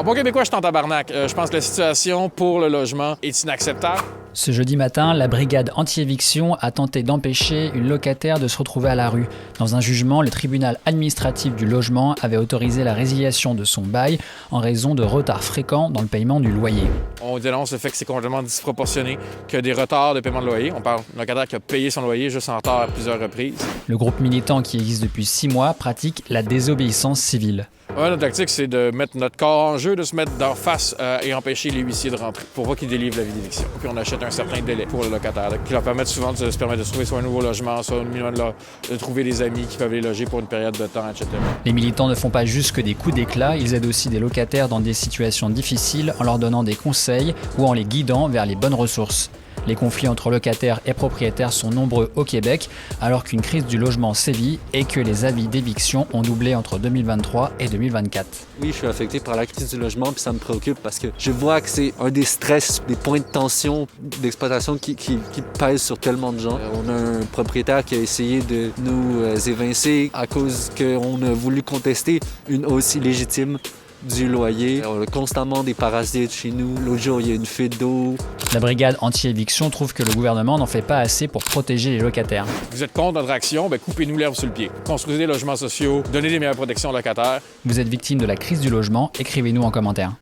En bon québécois, je suis en tabarnak. Je pense que la situation pour le logement est inacceptable. Ce jeudi matin, la brigade anti-éviction a tenté d'empêcher une locataire de se retrouver à la rue. Dans un jugement, le tribunal administratif du logement avait autorisé la résiliation de son bail en raison de retards fréquents dans le paiement du loyer. On dénonce le fait que c'est complètement disproportionné, qu'il y a des retards de paiement de loyer. On parle d'un locataire qui a payé son loyer juste en retard à plusieurs reprises. Le groupe militant qui existe depuis 6 mois pratique la désobéissance civile. Ouais, notre tactique, c'est de mettre notre corps en jeu, de se mettre d'en face et empêcher les huissiers de rentrer pour pas qu'ils délivrent l'avis d'éviction. Puis on achète un certain délai pour le locataire, qui leur permet souvent de se permettre de trouver soit un nouveau logement, soit au minimum de trouver des amis qui peuvent les loger pour une période de temps, etc. Les militants ne font pas juste que des coups d'éclat, ils aident aussi des locataires dans des situations difficiles en leur donnant des conseils ou en les guidant vers les bonnes ressources. Les conflits entre locataires et propriétaires sont nombreux au Québec, alors qu'une crise du logement sévit et que les avis d'éviction ont doublé entre 2023 et 2024. Oui, je suis affecté par la crise du logement, puis ça me préoccupe parce que je vois que c'est un des stress, des points de tension d'exploitation qui pèsent sur tellement de gens. On a un propriétaire qui a essayé de nous évincer à cause qu'on a voulu contester une hausse illégitime du loyer. On a constamment des parasites chez nous. L'autre jour, il y a une fuite d'eau. La brigade anti-éviction trouve que le gouvernement n'en fait pas assez pour protéger les locataires. Vous êtes contre notre action, bien coupez-nous l'herbe sur le pied. Construisez des logements sociaux, donnez des meilleures protections aux locataires. Vous êtes victime de la crise du logement, écrivez-nous en commentaire.